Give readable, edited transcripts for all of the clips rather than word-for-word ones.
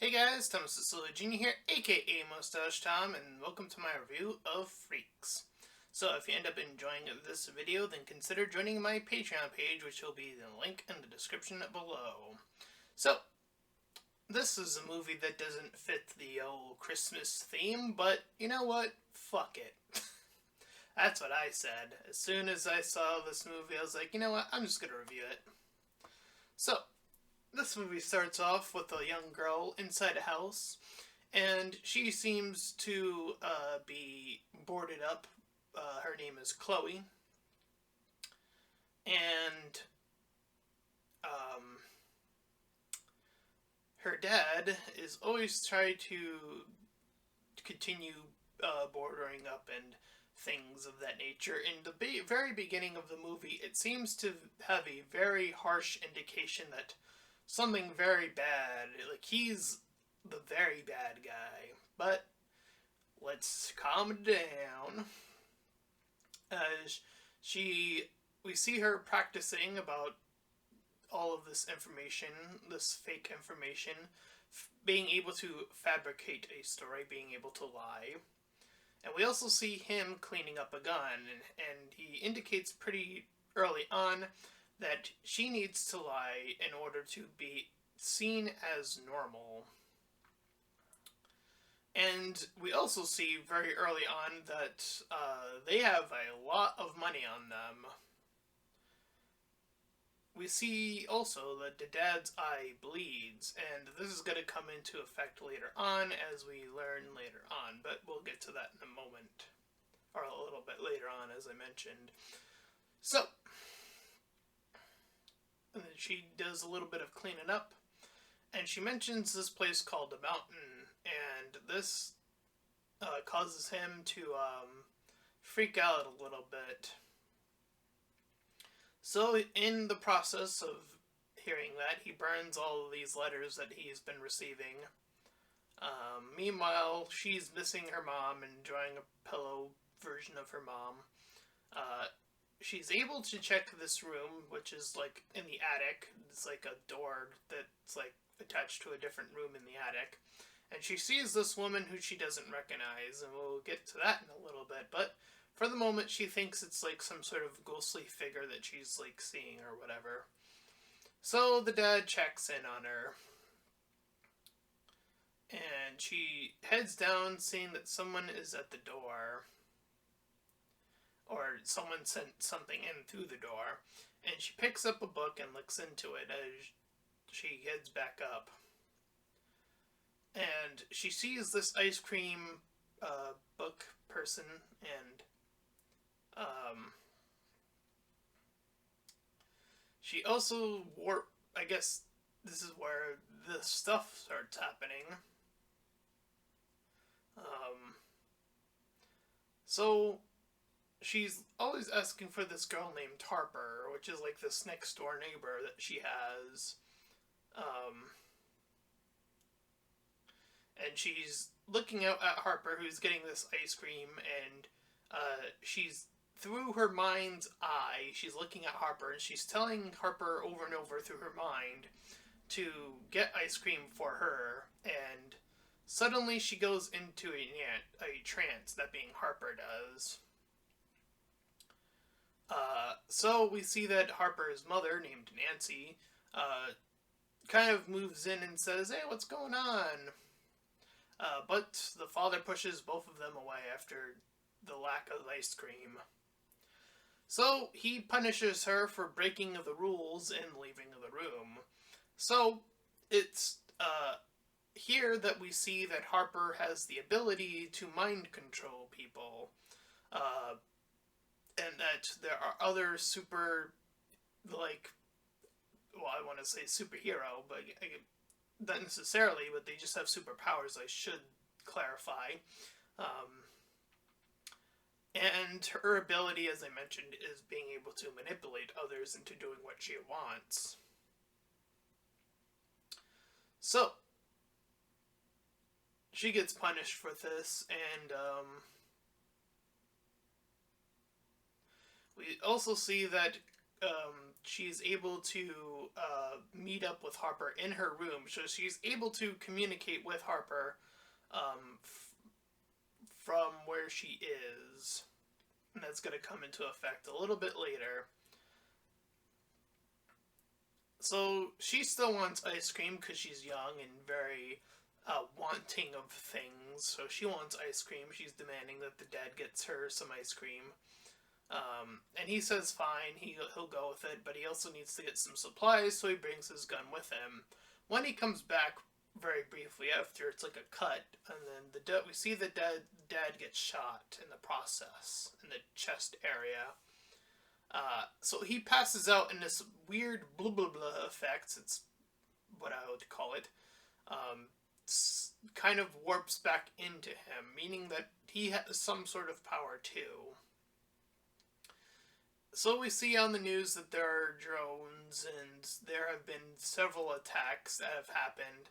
Hey guys, Thomas the Jr. here, aka Mustached Tom, and welcome to my review of Freaks. So if you end up enjoying this video, then consider joining my Patreon page, which will be the link in the description below. So, this is a movie that doesn't fit the old Christmas theme, but you know what? Fuck it. That's what I said. As soon as I saw this movie, I was like, you know what? I'm just gonna review it. So, this movie starts off with a young girl inside a house, and she seems to be boarded up. Her name is Chloe, and um, her dad is always trying to continue bordering up and things of that nature. In the very beginning of the movie, it seems to have a very harsh indication that something very bad, like he's the very bad guy. But let's calm down. As we see her practicing about all of this information, this fake information, being able to fabricate a story, being able to lie. And we also see him cleaning up a gun, and he indicates pretty early on that she needs to lie in order to be seen as normal. And we also see very early on that they have a lot of money on them. We see also that the dad's eye bleeds, and this is going to come into effect later on as we learn later on, but we'll get to that in a moment, or a little bit later on, as I mentioned. So, and then she does a little bit of cleaning up, and she mentions this place called the Mountain, and this causes him to freak out a little bit. So, in the process of hearing that, he burns all of these letters that he's been receiving. Meanwhile, she's missing her mom and drawing a pillow version of her mom. She's able to check this room, which is like in the attic. It's like a door that's like attached to a different room in the attic. And she sees this woman who she doesn't recognize, and we'll get to that in a little bit. But for the moment, she thinks it's like some sort of ghostly figure that she's like seeing or whatever. So the dad checks in on her, and she heads down, seeing that someone is at the door, or someone sent something in through the door. And she picks up a book and looks into it as she heads back up. And she sees this ice cream book person, and she also I guess this is where the stuff starts happening. So she's always asking for this girl named Harper, which is like this next door neighbor that she has. And she's looking out at Harper, who's getting this ice cream, and she's through her mind's eye, she's looking at Harper, and she's telling Harper over and over through her mind to get ice cream for her, and suddenly she goes into a trance, that being Harper does. So we see that Harper's mother, named Nancy, kind of moves in and says, "Hey, what's going on?" But the father pushes both of them away after the lack of ice cream. So he punishes her for breaking the rules and leaving the room. So it's here that we see that Harper has the ability to mind control people. And that there are other I want to say superhero, but not necessarily, but they just have superpowers, I should clarify. And her ability, as I mentioned, is being able to manipulate others into doing what she wants. So, she gets punished for this, and we also see that she's able to meet up with Harper in her room, so she's able to communicate with Harper from where she is, and that's going to come into effect a little bit later. So she still wants ice cream because she's young and very wanting of things. So she wants ice cream. She's demanding that the dad gets her some ice cream. And he says fine, he'll go with it, but he also needs to get some supplies, so he brings his gun with him. When he comes back, very briefly after, it's like a cut, and then we see the dad gets shot in the process in the chest area. So he passes out in this weird blah blah blah effect. It's what I would call it. Kind of warps back into him, meaning that he has some sort of power too. So we see on the news that there are drones, and there have been several attacks that have happened.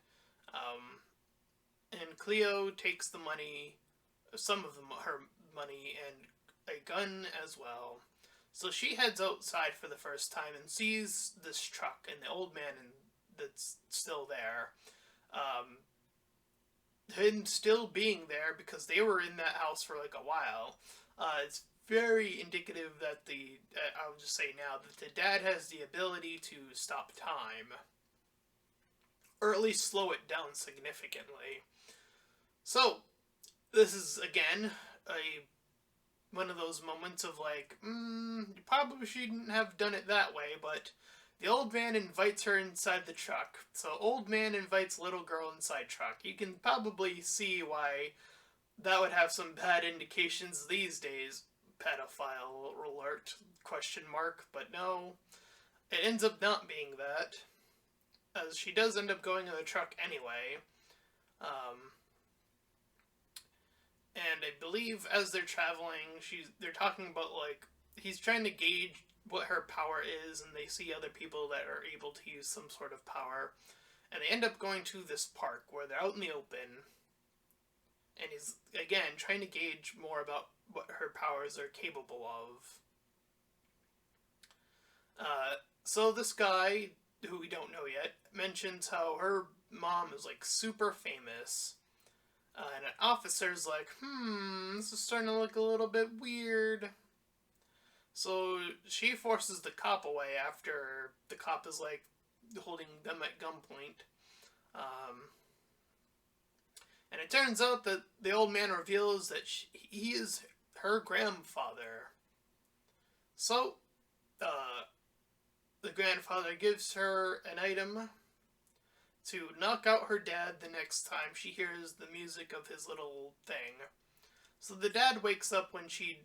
And Cleo takes the money, some of her money, and a gun as well. So she heads outside for the first time and sees this truck and the old man that's still there. Him still being there because they were in that house for like a while. It's very indicative that I'll just say now, that the dad has the ability to stop time. Or at least slow it down significantly. So, this is, again, one of those moments of like, you probably shouldn't have done it that way, but the old man invites her inside the truck. So, old man invites little girl inside truck. You can probably see why that would have some bad indications these days. Pedophile alert, question mark, but no. It ends up not being that, as she does end up going in the truck anyway. And I believe as they're traveling, they're talking about, like, he's trying to gauge what her power is, and they see other people that are able to use some sort of power. And they end up going to this park where they're out in the open, and he's, again, trying to gauge more about what her powers are capable of. So this guy, who we don't know yet, mentions how her mom is, like, super famous. And an officer's like, this is starting to look a little bit weird. So she forces the cop away after the cop is, like, holding them at gunpoint. And it turns out that the old man reveals that he is her grandfather. So, the grandfather gives her an item to knock out her dad the next time she hears the music of his little thing. So the dad wakes up when she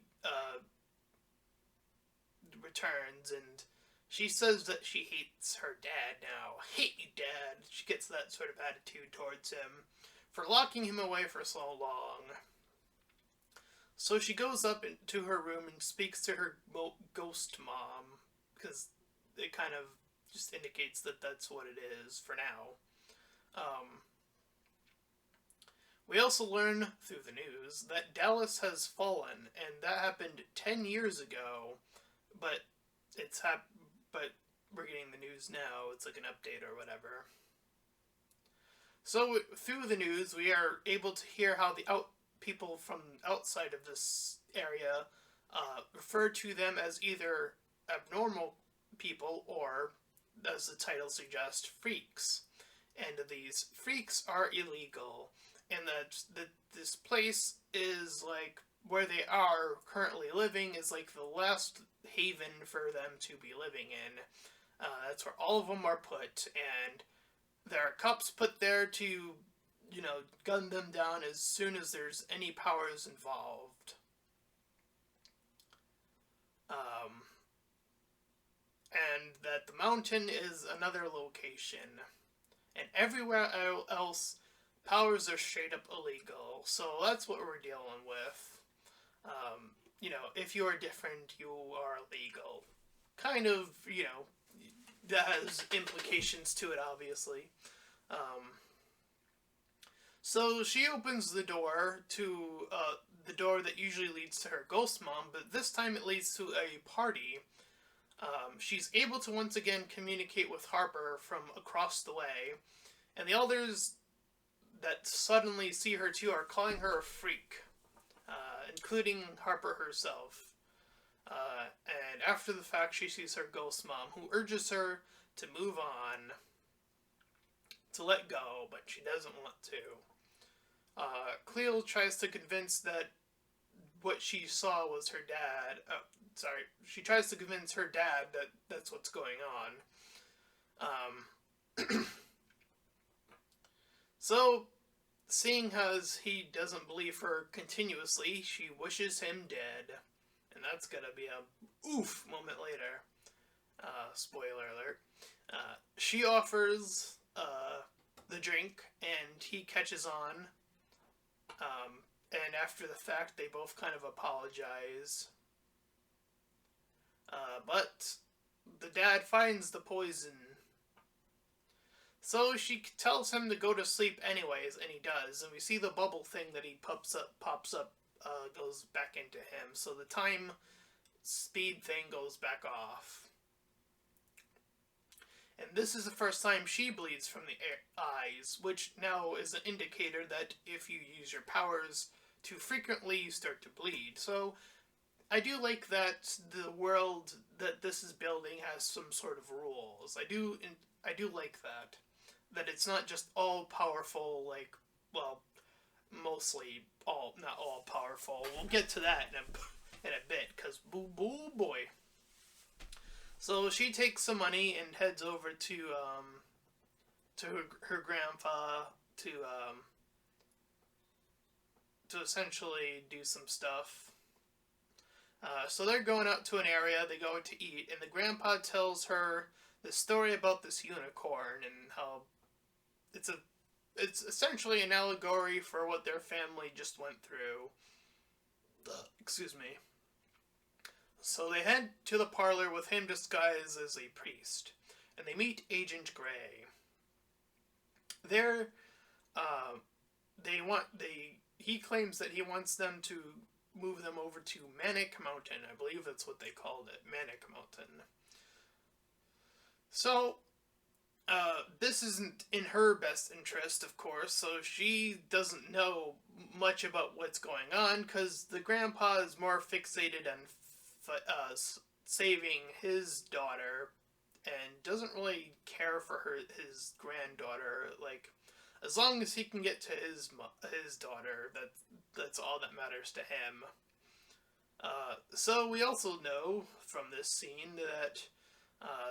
returns, and she says that she hates her dad now. Hate you, Dad. She gets that sort of attitude towards him for locking him away for so long. So she goes up into her room and speaks to her ghost mom, because it kind of just indicates that that's what it is for now. We also learn through the news that Dallas has fallen, and that happened 10 years ago, but but we're getting the news now. It's like an update or whatever. So through the news, we are able to hear how the people from outside of this area refer to them as either abnormal people or, as the title suggests, freaks. And these freaks are illegal, and that this place is like where they are currently living is like the last haven for them to be living in. That's where all of them are put, and there are cops put there to, gun them down as soon as there's any powers involved. And that the mountain is another location. And everywhere else, powers are straight up illegal. So that's what we're dealing with. If you are different, you are illegal. Kind of, that has implications to it, obviously. So she opens the door to the door that usually leads to her ghost mom, but this time it leads to a party. She's able to once again communicate with Harper from across the way, and the elders that suddenly see her too are calling her a freak, including Harper herself. And after the fact, she sees her ghost mom, who urges her to move on, to let go, but she doesn't want to. Cleo tries to convince that what she saw was her dad. She tries to convince her dad that that's what's going on. So, seeing as he doesn't believe her continuously, she wishes him dead. And that's gonna be a oof moment later. Spoiler alert. She offers the drink, and he catches on. And after the fact, they both kind of apologize. But the dad finds the poison. So she tells him to go to sleep anyways, and he does. And we see the bubble thing that he pops up, goes back into him. So the time speed thing goes back off. And this is the first time she bleeds from the eyes, which now is an indicator that if you use your powers too frequently, you start to bleed. So I do like that the world that this is building has some sort of rules. I do like that. That it's not just all powerful, like, well, mostly not all powerful. We'll get to that in a bit, because boo boy. So she takes some money and heads over to her grandpa to essentially do some stuff. So they're going out to an area, they go to eat, and the grandpa tells her the story about this unicorn and how it's essentially an allegory for what their family just went through. Excuse me. So they head to the parlor with him disguised as a priest, and they meet Agent Gray. There, he claims that he wants them to move them over to Manic Mountain. I believe that's what they called it, Manic Mountain. So, this isn't in her best interest, of course, so she doesn't know much about what's going on, because the grandpa is more fixated on saving his daughter, and doesn't really care for his granddaughter. Like, as long as he can get to his daughter, that's all that matters to him. So we also know from this scene that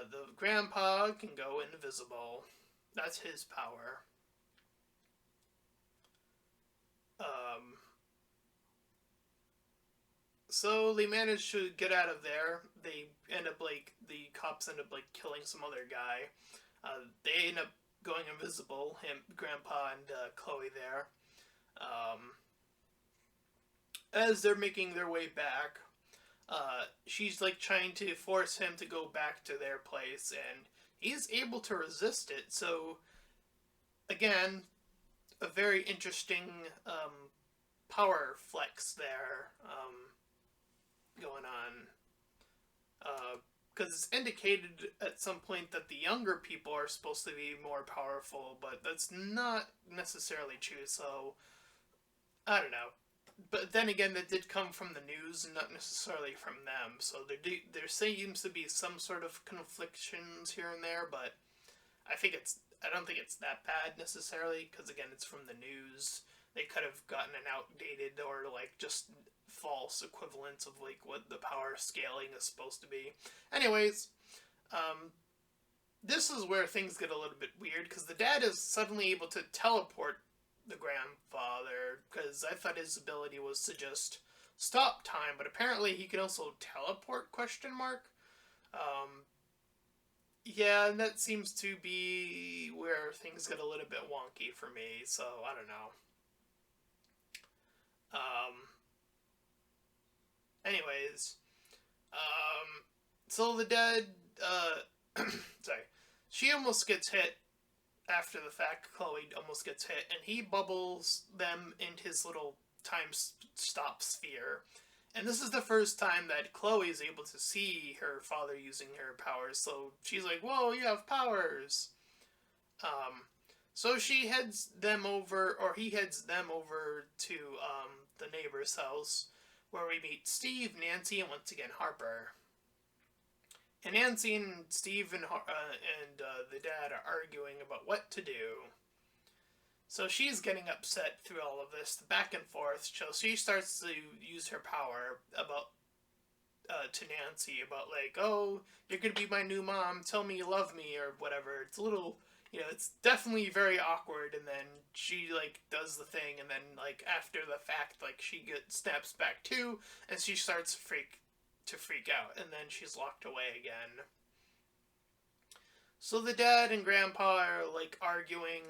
the grandpa can go invisible. That's his power. So they manage to get out of there. The cops end up killing some other guy. They end up going invisible, Grandpa and Chloe there. As they're making their way back, she's trying to force him to go back to their place, and he's able to resist it. So again, a very interesting power flex there going on. Because it's indicated at some point that the younger people are supposed to be more powerful, but that's not necessarily true, so I don't know. But then again, that did come from the news and not necessarily from them, so there seems to be some sort of conflictions here and there, but I don't think it's that bad necessarily, because again, it's from the news. They could have gotten an outdated or just false equivalents of what the power scaling is supposed to be. Anyways, this is where things get a little bit weird, because the dad is suddenly able to teleport the grandfather, because I thought his ability was to just stop time, but apparently he can also teleport, ? Yeah, and that seems to be where things get a little bit wonky for me, so I don't know. Anyways, so the dad, sorry, she almost gets hit after the fact. Chloe almost gets hit, and he bubbles them into his little time stop sphere, And this is the first time that Chloe is able to see her father using her powers, so she's like, "Whoa, you have powers!" Um, so she heads them over, or he heads them over to the neighbor's house, where we meet Steve, Nancy, and once again Harper. And Nancy and Steve and the dad are arguing about what to do. So she's getting upset through all of this, back and forth. So she starts to use her power about to Nancy about like, oh, you're gonna be my new mom. Tell me you love me or whatever. It's a little, it's definitely very awkward. And then she like does the thing, and then like after the fact, like she snaps back too, and she starts to freak out, and then she's locked away again. So the dad and grandpa are like arguing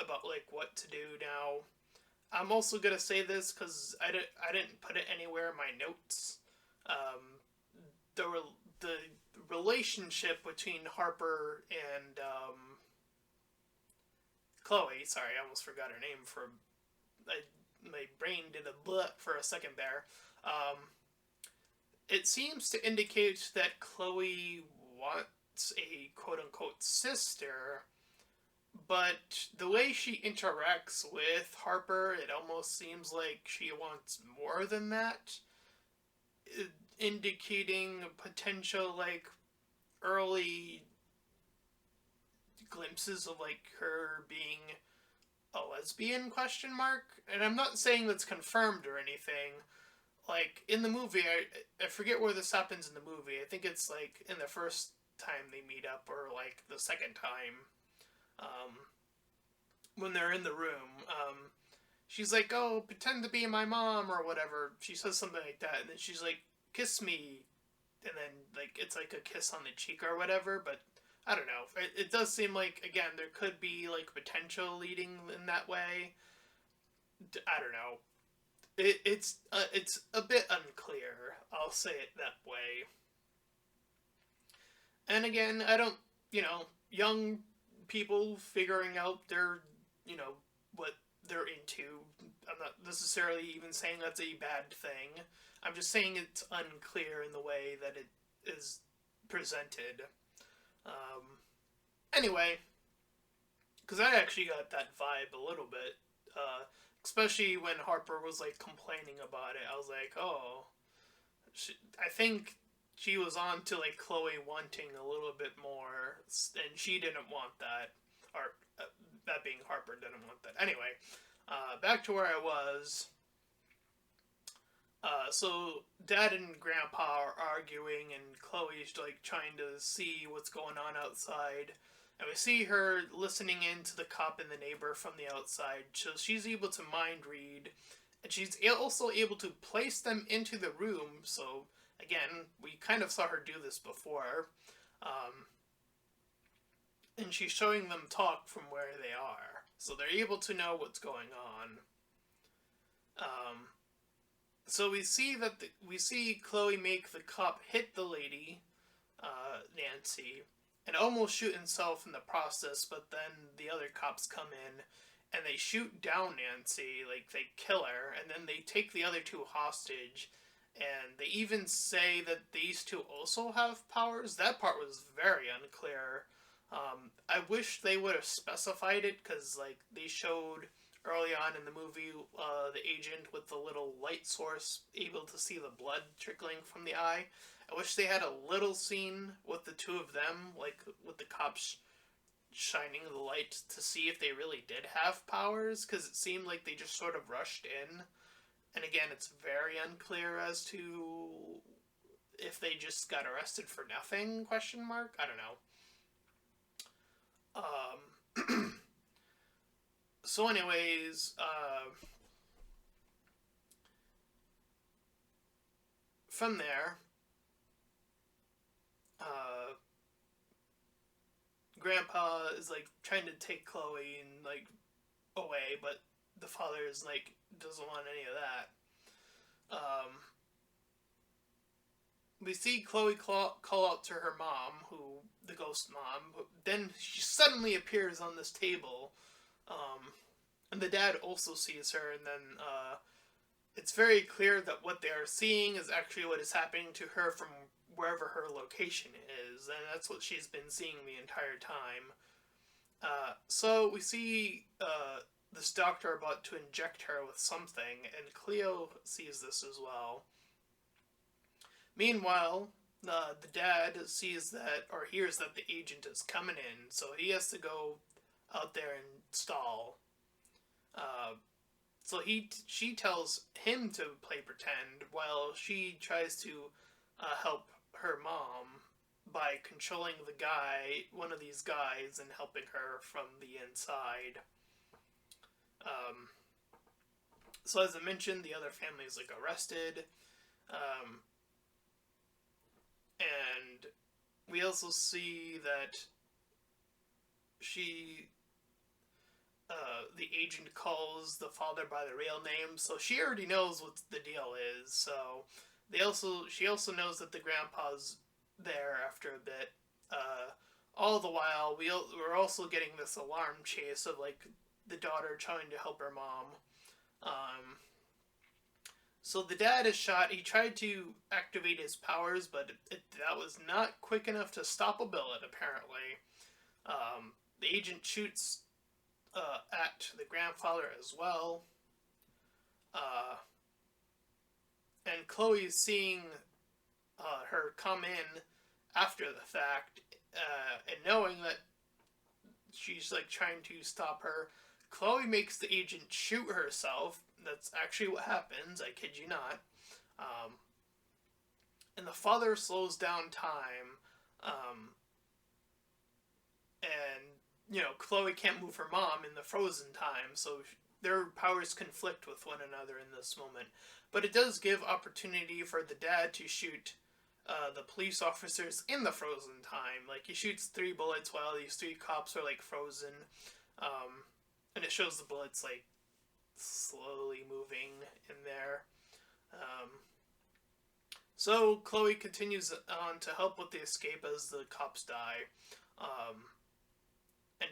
about like what to do now. I'm also gonna say this because I didn't put it anywhere in my notes. Um, the relationship between Harper and Chloe. Sorry, I almost forgot her name for my brain did a bleh for a second there. Um, it seems to indicate that Chloe wants a quote unquote sister, but the way she interacts with Harper, it almost seems like she wants more than that, indicating potential like early glimpses of like her being a lesbian question mark. And I'm not saying that's confirmed or anything. Like in the movie, I forget where this happens in the movie. I think it's like in the first time they meet up or like the second time. Um, when they're in the room, she's like, "Oh, pretend to be my mom" or whatever. She says something like that, and then she's like, "Kiss me," and then like it's like a kiss on the cheek or whatever. But I don't know. It does seem like again there could be like potential leading in that way. I don't know. It's a bit unclear. I'll say it that way. And again, I don't, young people figuring out what they're into. I'm not necessarily even saying that's a bad thing. I'm just saying it's unclear in the way that it is presented. Um, anyway, because I actually got that vibe a little bit, especially when Harper was like complaining about it. I was like, oh, I think she was on to like Chloe wanting a little bit more, and she didn't want that, or that being Harper didn't want that. Anyway, back to where I was. So Dad and Grandpa are arguing, and Chloe's like trying to see what's going on outside. And we see her listening in to the cop and the neighbor from the outside, so she's able to mind read, and she's also able to place them into the room. So again, we kind of saw her do this before, um, and she's showing them talk from where they are, so they're able to know what's going on. Um, so we see Chloe make the cop hit the lady, Nancy, and almost shoot himself in the process. But then the other cops come in, and they shoot down Nancy, like they kill her, and then they take the other two hostage. And they even say that these two also have powers. That part was very unclear. I wish they would have specified it, because like they showed early on in the movie, the agent with the little light source able to see the blood trickling from the eye. I wish they had a little scene with the two of them, like with the cops shining the light to see if they really did have powers, because it seemed like they just sort of rushed in. And again, it's very unclear as to if they just got arrested for nothing, question mark. I don't know. So anyways, from there, uh, Grandpa is like trying to take Chloe and like away, but the father is like doesn't want any of that. We see Chloe call out to her mom, who the ghost mom. But then she suddenly appears on this table, and the dad also sees her, and then it's very clear that what they are seeing is actually what is happening to her from wherever her location is, and that's what she's been seeing the entire time. So we see this doctor about to inject her with something, and Cleo sees this as well. Meanwhile, the dad sees that, or hears that the agent is coming in, so he has to go out there and stall. Uh, so she tells him to play pretend while she tries to help her mom by controlling one of these guys, and helping her from the inside. Um, so as I mentioned, the other family is like arrested, um, and we also see that she the agent calls the father by the real name, so she already knows what the deal is. So she also knows that the grandpa's there after a bit. All the while, we're also getting this alarm chase of like the daughter trying to help her mom. Um, so the dad is shot. He tried to activate his powers, but that was not quick enough to stop a bullet. Apparently, the agent shoots at the grandfather as well. Uh, and Chloe's seeing her come in after the fact, and knowing that she's like trying to stop her. Chloe makes the agent shoot herself. That's actually what happens. I kid you not. Um, and the father slows down time, and Chloe can't move her mom in the frozen time, so their powers conflict with one another in this moment. But it does give opportunity for the dad to shoot the police officers in the frozen time. Like, he shoots 3 bullets while these 3 cops are like frozen, and it shows the bullets like slowly moving in there. Um, so Chloe continues on to help with the escape as the cops die. And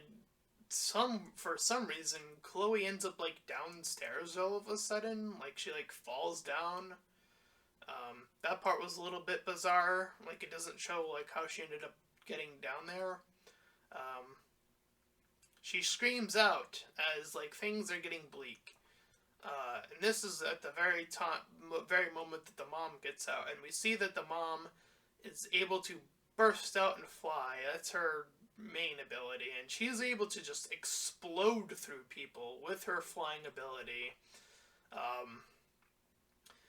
for some reason, Chloe ends up like downstairs all of a sudden. Like, she like falls down. That part was a little bit bizarre. Like, it doesn't show like how she ended up getting down there. She screams out as like things are getting bleak. And this is at the very moment that the mom gets out, and we see that the mom is able to burst out and fly. That's her main ability, and she's able to just explode through people with her flying ability.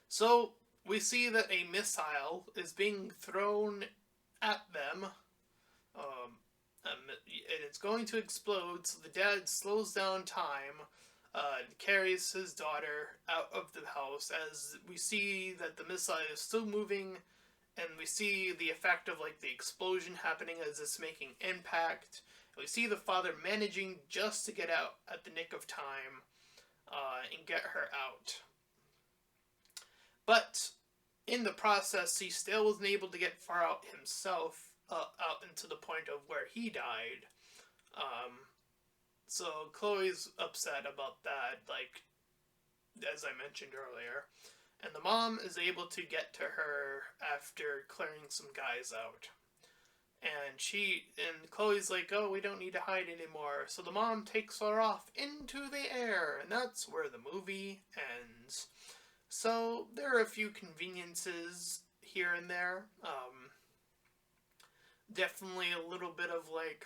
So we see that a missile is being thrown at them, and it's going to explode. So the dad slows down time, carries his daughter out of the house, as we see that the missile is still moving, and we see the effect of like the explosion happening as it's making impact. And we see the father managing just to get out at the nick of time, and get her out. But in the process, he still wasn't able to get far out himself, out into the point of where he died. So Chloe's upset about that, like, as I mentioned earlier. And the mom is able to get to her after clearing some guys out. And Chloe's like, oh, we don't need to hide anymore. So the mom takes her off into the air, and that's where the movie ends. So there are a few conveniences here and there. Definitely a little bit of like,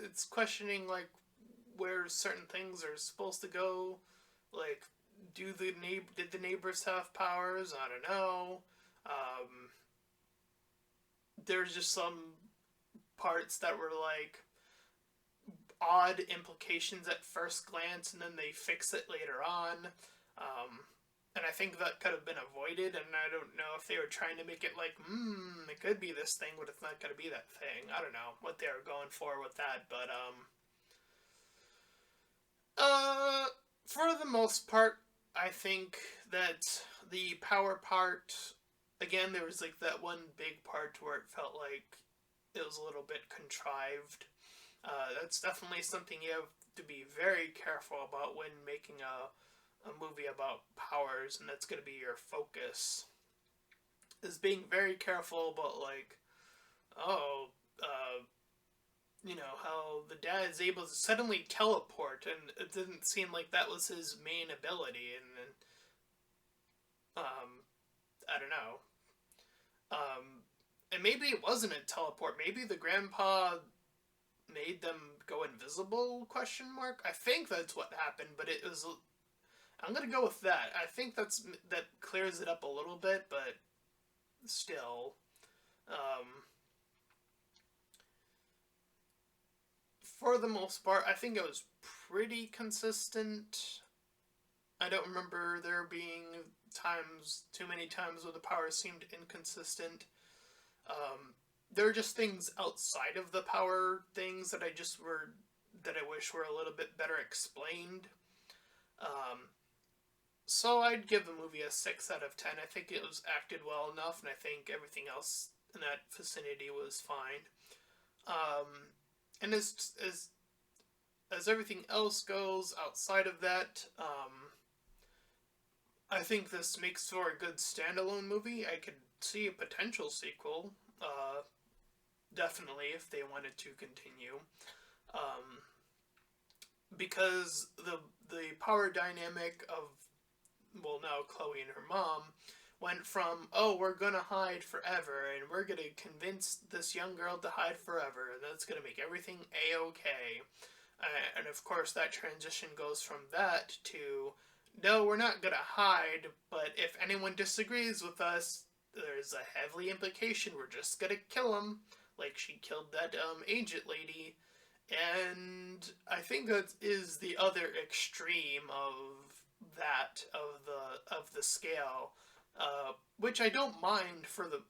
it's questioning like where certain things are supposed to go. Like, did the neighbors have powers? I don't know. There's just some parts that were like odd implications at first glance, and then they fix it later on. And I think that could have been avoided, and I don't know if they were trying to make it like, it could be this thing, but it's not going to be that thing. I don't know what they were going for with that, but, for the most part, I think that the power part, again, there was like that one big part where it felt like it was a little bit contrived. That's definitely something you have to be very careful about when making a movie about powers and that's going to be your focus, is being very careful about, like, oh, uh, how the dad is able to suddenly teleport, and it didn't seem like that was his main ability, and I don't know. And maybe it wasn't a teleport. Maybe the grandpa made them go invisible? Question mark. I think that's what happened, but it was. I'm gonna go with that. I think that clears it up a little bit, but still, um, for the most part, I think it was pretty consistent. I don't remember there being too many times where the power seemed inconsistent. Um, there are just things outside of the power things that I wish were a little bit better explained. Um, so I'd give the movie a 6 out of 10. I think it was acted well enough, and I think everything else in that vicinity was fine. And as everything else goes outside of that, I think this makes for a good standalone movie. I could see a potential sequel, definitely, if they wanted to continue, um, because the power dynamic of, well, now Chloe and her mom went from, oh, we're gonna hide forever and we're gonna convince this young girl to hide forever and that's gonna make everything a-okay. And of course that transition goes from that to, no, we're not gonna hide, but if anyone disagrees with us, there's a heavy implication we're just gonna kill them, like she killed that agent lady. And I think that is the other extreme of the scale, which I don't mind for the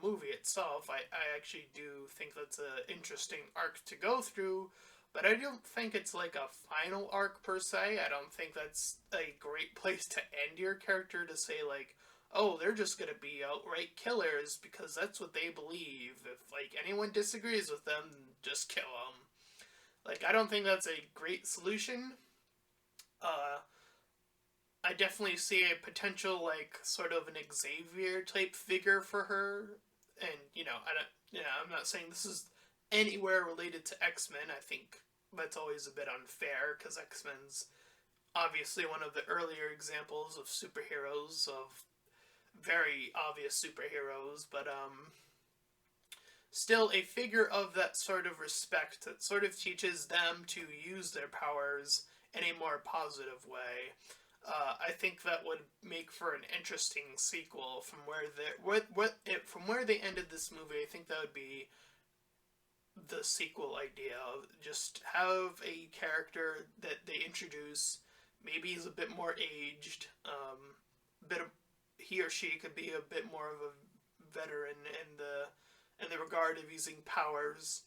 movie itself. I actually do think that's an interesting arc to go through, but I don't think it's like a final arc per se. I don't think that's a great place to end your character, to say like, oh, they're just gonna be outright killers because that's what they believe. If like anyone disagrees with them, just kill them. Like, I don't think that's a great solution. Uh, I definitely see a potential, like, sort of an Xavier type figure for her. And, I'm not saying this is anywhere related to X-Men. I think that's always a bit unfair, because X-Men's obviously one of the earlier examples of superheroes, of very obvious superheroes, but, still a figure of that sort of respect that sort of teaches them to use their powers in a more positive way. I think that would make for an interesting sequel from from where they ended this movie. I think that would be the sequel idea. Just have a character that they introduce. Maybe he's a bit more aged. He or she could be a bit more of a veteran in the regard of using powers.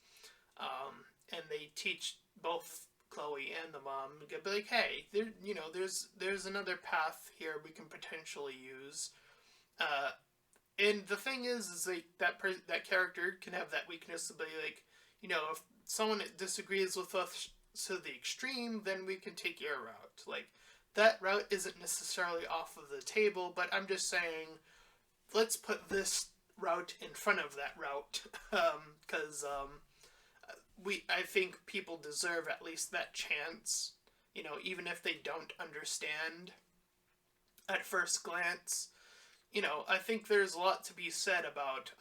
And they teach both Chloe and the mom, be like, hey, there's another path here we can potentially use. And the thing is like that character can have that weakness to be like, if someone disagrees with us to the extreme, then we can take your route. Like, that route isn't necessarily off of the table, but I'm just saying, let's put this route in front of that route, because I think people deserve at least that chance, even if they don't understand at first glance. I think there's a lot to be said about,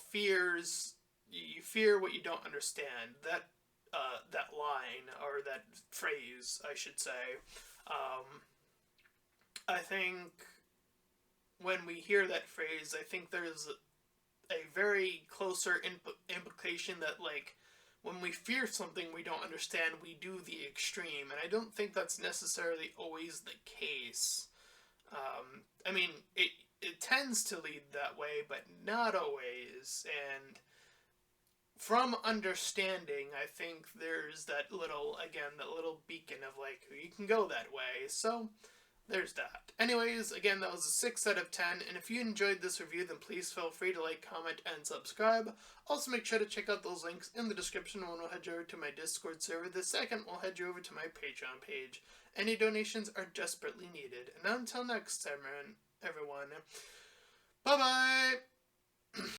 fears. You fear what you don't understand. That line, or that phrase, I should say. I think when we hear that phrase, I think there's a very closer implication that, like, when we fear something we don't understand, we do the extreme, and I don't think that's necessarily always the case. I mean, it tends to lead that way, but not always, and from understanding, I think there's that little beacon of, like, you can go that way, so there's that. Anyways, again, that was a 6 out of 10, and if you enjoyed this review, then please feel free to like, comment, and subscribe. Also, make sure to check out those links in the description. One will head you over to my Discord server. The second will head you over to my Patreon page. Any donations are desperately needed. And until next time, everyone, bye bye!